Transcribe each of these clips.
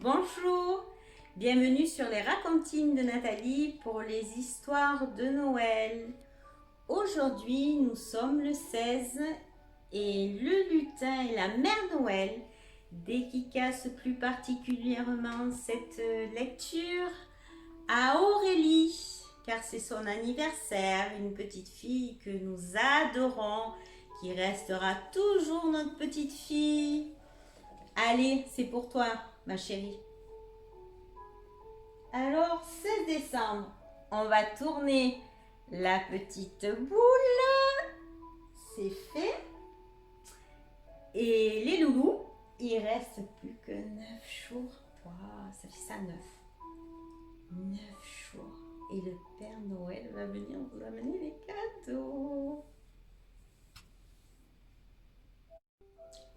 Bonjour, bienvenue sur les racontines de Nathalie pour les histoires de Noël. Aujourd'hui, nous sommes le 16 et le lutin et la mère Noël dédicacent plus particulièrement cette lecture à Aurélie, car c'est son anniversaire, une petite fille que nous adorons, qui restera toujours notre petite fille. Allez, c'est pour toi, ma chérie. Alors, 16 décembre, on va tourner la petite boule. C'est fait. Et les loulous, il reste plus que 9 jours. Waouh, ça fait ça 9. 9 jours. Et le Père Noël va venir vous amener les cadeaux.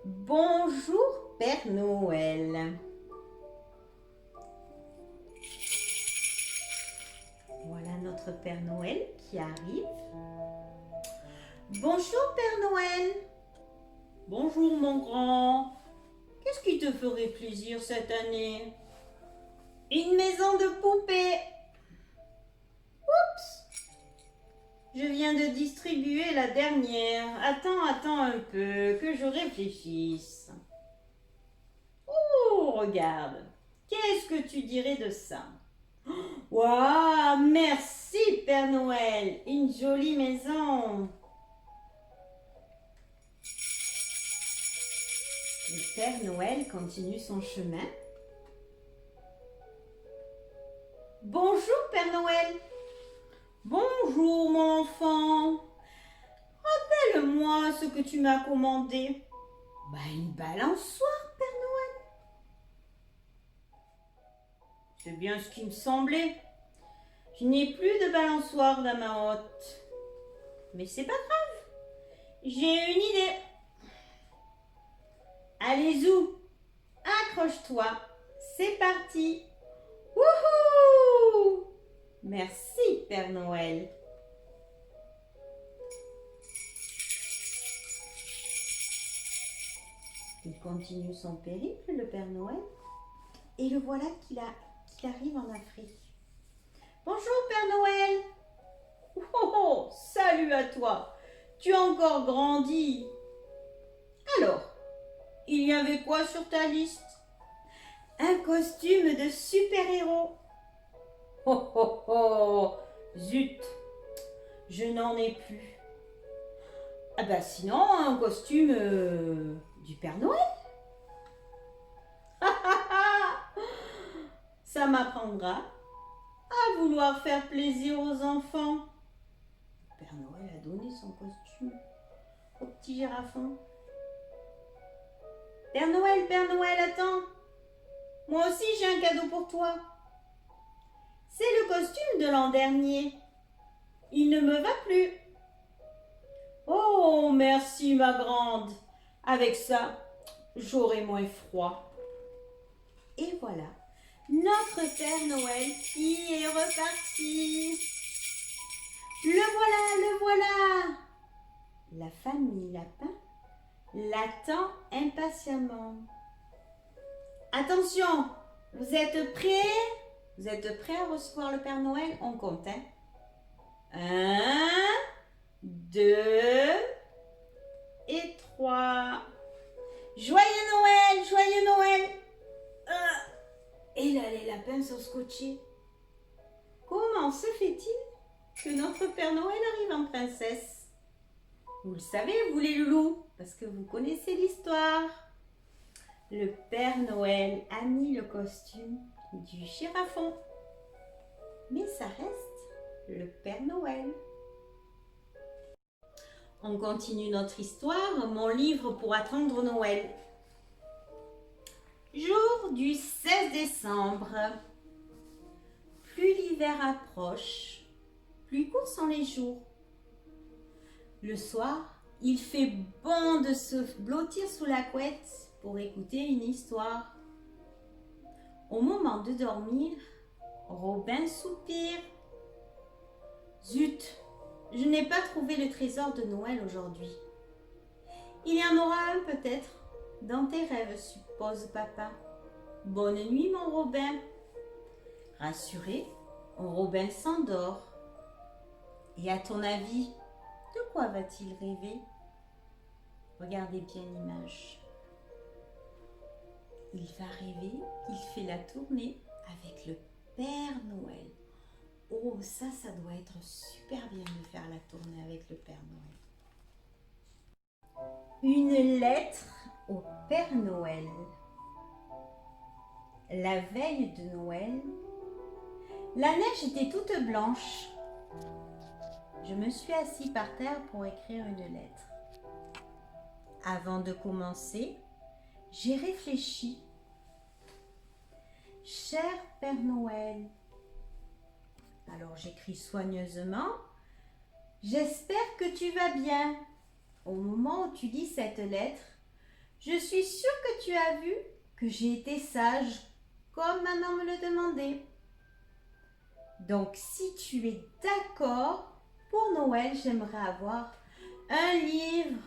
Bonjour, Père Noël. Voilà notre Père Noël qui arrive. Bonjour Père Noël. Bonjour mon grand. Qu'est-ce qui te ferait plaisir cette année? Une maison de poupée. Oups. Je viens de distribuer la dernière. Attends un peu, que je réfléchisse. Oh, regarde. Qu'est-ce que tu dirais de ça? Waouh, merci Père Noël, une jolie maison. Le Père Noël continue son chemin. Bonjour Père Noël. Bonjour mon enfant. Rappelle-moi ce que tu m'as commandé. Une balançoire Père Noël. C'est bien ce qui me semblait. Je n'ai plus de balançoire dans ma hotte. Mais c'est pas grave. J'ai une idée. Allez, Zou, accroche-toi. C'est parti. Wouhou! Merci, Père Noël. Il continue son périple, le Père Noël. Et le voilà qu'il arrive en Afrique. Bonjour, Père Noël. Oh, salut à toi. Tu as encore grandi. Alors, il y avait quoi sur ta liste? Un costume de super-héros. Oh, oh, oh, zut, je n'en ai plus. Sinon, un costume du Père Noël. Ça m'apprendra à vouloir faire plaisir aux enfants. Le Père Noël a donné son costume au petit girafon. Père Noël, attends. Moi aussi, j'ai un cadeau pour toi. C'est le costume de l'an dernier. Il ne me va plus. Oh, merci ma grande. Avec ça, j'aurai moins froid. Et voilà, notre Père Noël qui est reparti. Le voilà. La famille Lapin l'attend impatiemment. Attention, vous êtes prêts? Vous êtes prêts à recevoir le Père Noël? On compte, hein? 1, 2 et 3. Joyeux Noël! Et là, les lapins sont scotchés. Comment se fait-il que notre Père Noël arrive en princesse? Vous le savez, vous les loulous, parce que vous connaissez l'histoire. Le Père Noël a mis le costume du girafon. Mais ça reste le Père Noël. On continue notre histoire, mon livre pour attendre Noël. Jour du 16 décembre. Plus l'hiver approche, plus courts sont les jours. Le soir, il fait bon de se blottir sous la couette pour écouter une histoire. Au moment de dormir, Robin soupire. Zut, je n'ai pas trouvé le trésor de Noël aujourd'hui. Il y en aura un peut-être dans tes rêves, suppose papa. Bonne nuit, mon Robin. Rassuré, Robin s'endort. Et à ton avis, de quoi va-t-il rêver? Regardez bien l'image. Il va rêver qu'il fait la tournée avec le Père Noël. Oh, ça doit être super bien de faire la tournée avec le Père Noël. Une lettre au Père Noël. La veille de Noël, la neige était toute blanche. Je me suis assis par terre pour écrire une lettre. Avant de commencer, j'ai réfléchi. Cher Père Noël, alors j'écris soigneusement. J'espère que tu vas bien. Au moment où tu lis cette lettre, je suis sûre que tu as vu que j'ai été sage, comme maman me le demandait. Donc, si tu es d'accord, pour Noël, j'aimerais avoir un livre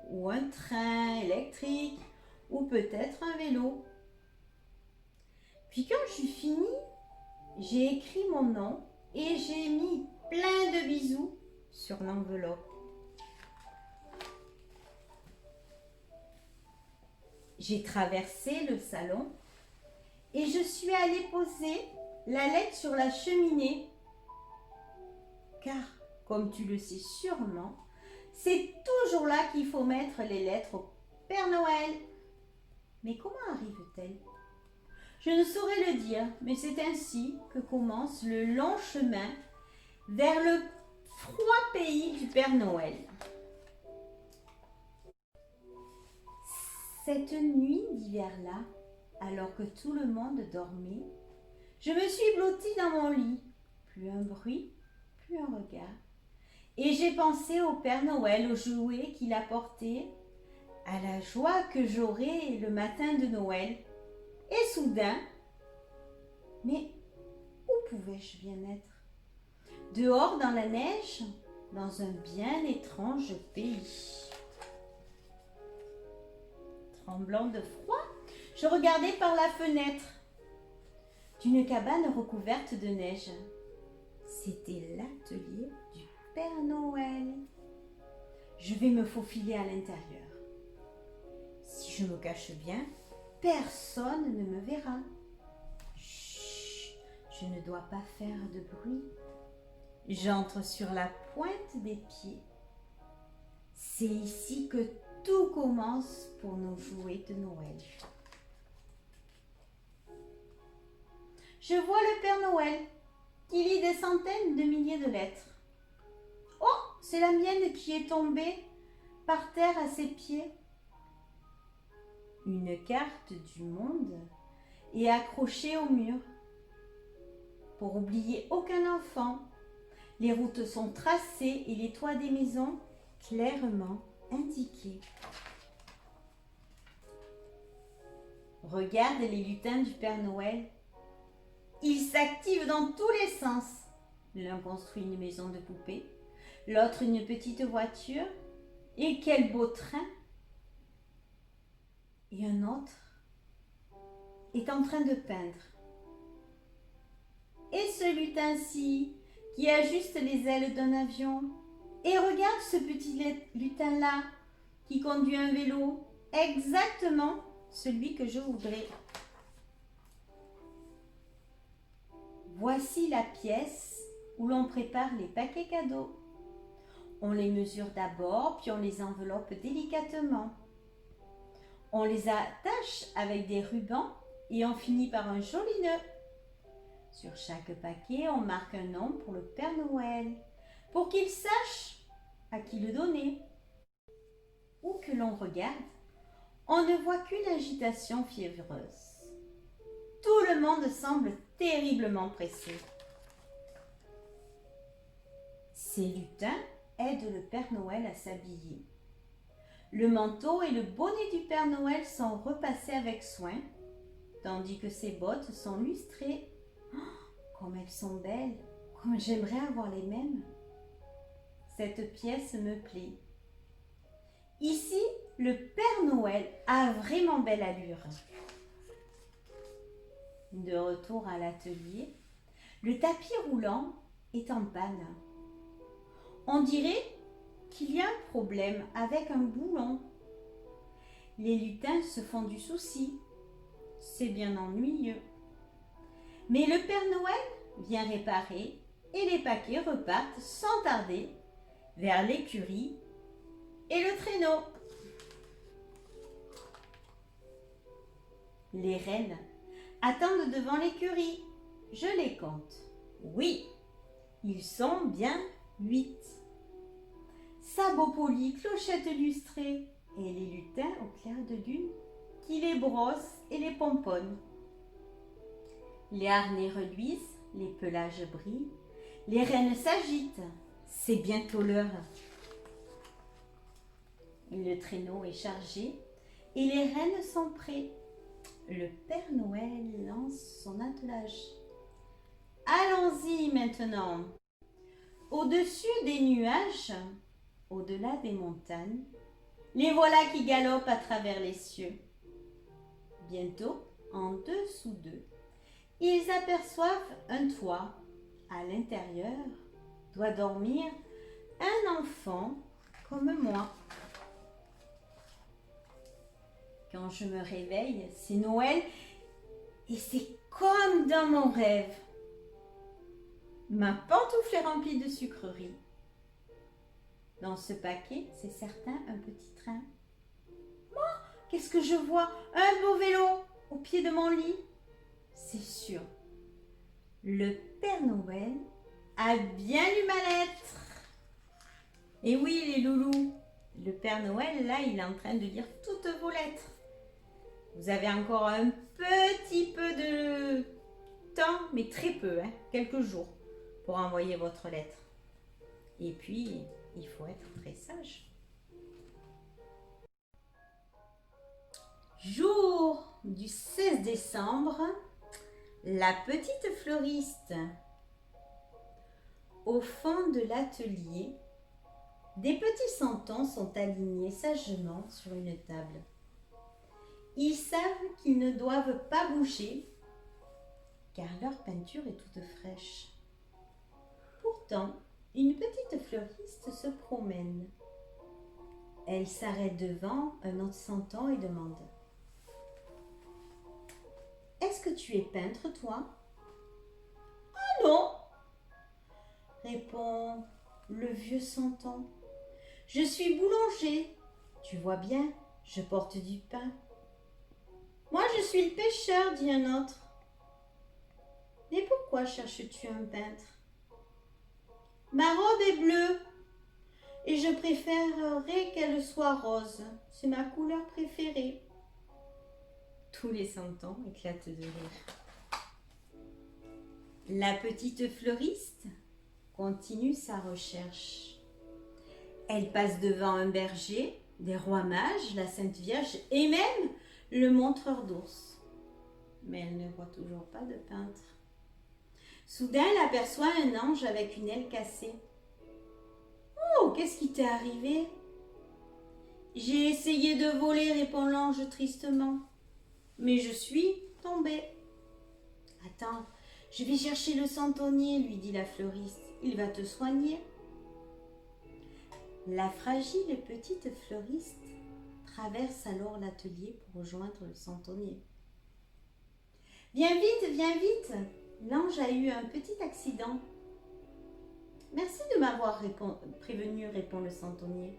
ou un train électrique ou peut-être un vélo. Puis quand j'ai fini, j'ai écrit mon nom et j'ai mis plein de bisous sur l'enveloppe. J'ai traversé le salon et je suis allée poser la lettre sur la cheminée. Car, comme tu le sais sûrement, c'est toujours là qu'il faut mettre les lettres au Père Noël. Mais comment arrive-t-elle? Je ne saurais le dire, mais c'est ainsi que commence le long chemin vers le froid pays du Père Noël. Cette nuit d'hiver-là, alors que tout le monde dormait, je me suis blottie dans mon lit. Plus un bruit, plus un regard. Et j'ai pensé au Père Noël, aux jouets qu'il apportait, à la joie que j'aurais le matin de Noël. Et soudain, mais où pouvais-je bien être? Dehors dans la neige, dans un bien étrange pays. Tremblant de froid, je regardais par la fenêtre d'une cabane recouverte de neige. C'était l'atelier du Père Noël. Je vais me faufiler à l'intérieur. Si je me cache bien, personne ne me verra. Chut, je ne dois pas faire de bruit. J'entre sur la pointe des pieds. C'est ici que tout commence pour nos jouets de Noël. Je vois le Père Noël qui lit des centaines de milliers de lettres. Oh, c'est la mienne qui est tombée par terre à ses pieds. Une carte du monde est accrochée au mur. Pour oublier aucun enfant, les routes sont tracées et les toits des maisons clairement indiqués. Regarde les lutins du Père Noël. Ils s'activent dans tous les sens. L'un construit une maison de poupée, l'autre une petite voiture. Et quel beau train! Et un autre est en train de peindre. Et ce lutin-ci qui ajuste les ailes d'un avion. Et regarde ce petit lutin-là qui conduit un vélo. Exactement celui que je voudrais. Voici la pièce où l'on prépare les paquets cadeaux. On les mesure d'abord, puis on les enveloppe délicatement. On les attache avec des rubans et on finit par un joli nœud. Sur chaque paquet, on marque un nom pour le Père Noël, pour qu'il sache à qui le donner. Où que l'on regarde, on ne voit qu'une agitation fiévreuse. Tout le monde semble terriblement pressé. Ces lutins aident le Père Noël à s'habiller. Le manteau et le bonnet du Père Noël sont repassés avec soin, tandis que ses bottes sont lustrées. Oh, comme elles sont belles, comme j'aimerais avoir les mêmes. Cette pièce me plaît. Ici, le Père Noël a vraiment belle allure. De retour à l'atelier, le tapis roulant est en panne. On dirait qu'il y a un problème avec un boulon. Les lutins se font du souci. C'est bien ennuyeux. Mais le Père Noël vient réparer et les paquets repartent sans tarder vers l'écurie et le traîneau. Les rennes attendent devant l'écurie. Je les compte. Oui, ils sont bien 8. Sabots polis, clochettes lustrées et les lutins au clair de lune qui les brossent et les pomponnent. Les harnais reluisent, les pelages brillent, les rennes s'agitent. C'est bientôt l'heure. Le traîneau est chargé et les rennes sont prêts. Le Père Noël lance son attelage. Allons-y maintenant. Au-dessus des nuages, au-delà des montagnes, les voilà qui galopent à travers les cieux. Bientôt, en dessous d'eux, ils aperçoivent un toit. À l'intérieur doit dormir un enfant comme moi. Quand je me réveille, c'est Noël et c'est comme dans mon rêve. Ma pantoufle est remplie de sucreries. Dans ce paquet, c'est certain un petit train. Moi, qu'est-ce que je vois? Un beau vélo au pied de mon lit. C'est sûr, le Père Noël a bien lu ma lettre. Et oui, les loulous, le Père Noël, là, il est en train de lire toutes vos lettres. Vous avez encore un petit peu de temps, mais très peu, quelques jours, pour envoyer votre lettre. Et puis, il faut être très sage. Jour du 16 décembre, la petite fleuriste. Au fond de l'atelier, des petits santons sont alignés sagement sur une table. Ils savent qu'ils ne doivent pas bouger, car leur peinture est toute fraîche. Pourtant, une petite fleuriste se promène. Elle s'arrête devant un autre santon et demande: « Est-ce que tu es peintre, toi ?»« Ah non !» répond le vieux santon. « Je suis boulanger. Tu vois bien, je porte du pain. »« Moi, je suis le pêcheur, dit un autre. »« Mais pourquoi cherches-tu un peintre ? » ?»« Ma robe est bleue et je préférerais qu'elle soit rose. C'est ma couleur préférée. » Tous les santons éclatent de rire. La petite fleuriste continue sa recherche. Elle passe devant un berger, des rois mages, la Sainte Vierge et même le montreur d'ours. Mais elle ne voit toujours pas de peintre. Soudain, elle aperçoit un ange avec une aile cassée. « Oh, qu'est-ce qui t'est arrivé ?»« J'ai essayé de voler, répond l'ange tristement. Mais je suis tombée. »« Attends, je vais chercher le santonnier, lui dit la fleuriste. Il va te soigner. » La fragile petite fleuriste traverse alors l'atelier pour rejoindre le santonnier. « Viens vite, viens vite. L'ange a eu un petit accident. »« Merci de m'avoir prévenu, répond le santonnier.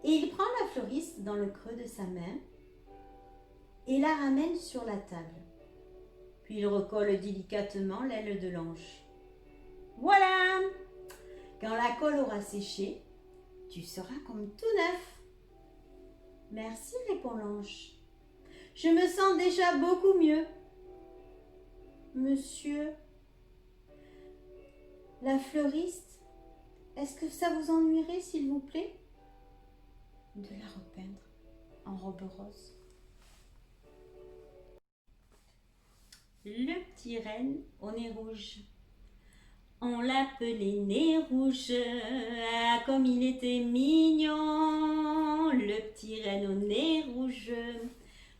Et il prend la fleuriste dans le creux de sa main et la ramène sur la table. Puis il recolle délicatement l'aile de l'ange. « Voilà! Quand la colle aura séché, tu seras comme tout neuf. »« Merci, répond l'ange. Je me sens déjà beaucoup mieux. »« Monsieur, la fleuriste, est-ce que ça vous ennuierait, s'il vous plaît, de la repeindre en robe rose ?» Le petit renne au nez rouge. On l'appelait Nez Rouge, ah comme il était mignon, le petit renne au nez rouge.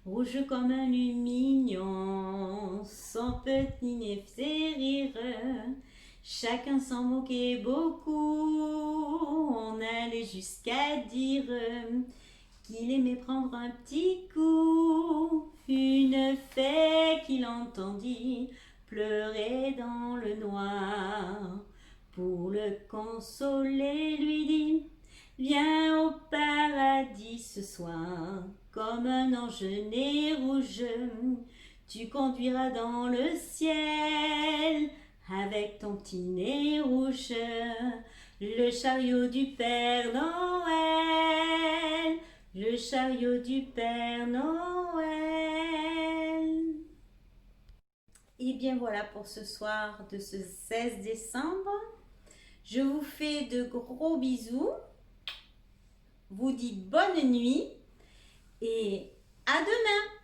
rouge comme un lumignon, son petit nez fait rire. Chacun s'en moquait beaucoup, on allait jusqu'à dire qu'il aimait prendre un petit coup. Une fée qu'il entendit pleurer dans le noir. Pour le consoler, lui dit: viens au paradis ce soir, comme un ange né rouge, tu conduiras dans le ciel avec ton petit nez rouge, le chariot du Père Noël, le chariot du Père Noël. Et bien voilà pour ce soir de ce 16 décembre. Je vous fais de gros bisous, vous dis bonne nuit et à demain.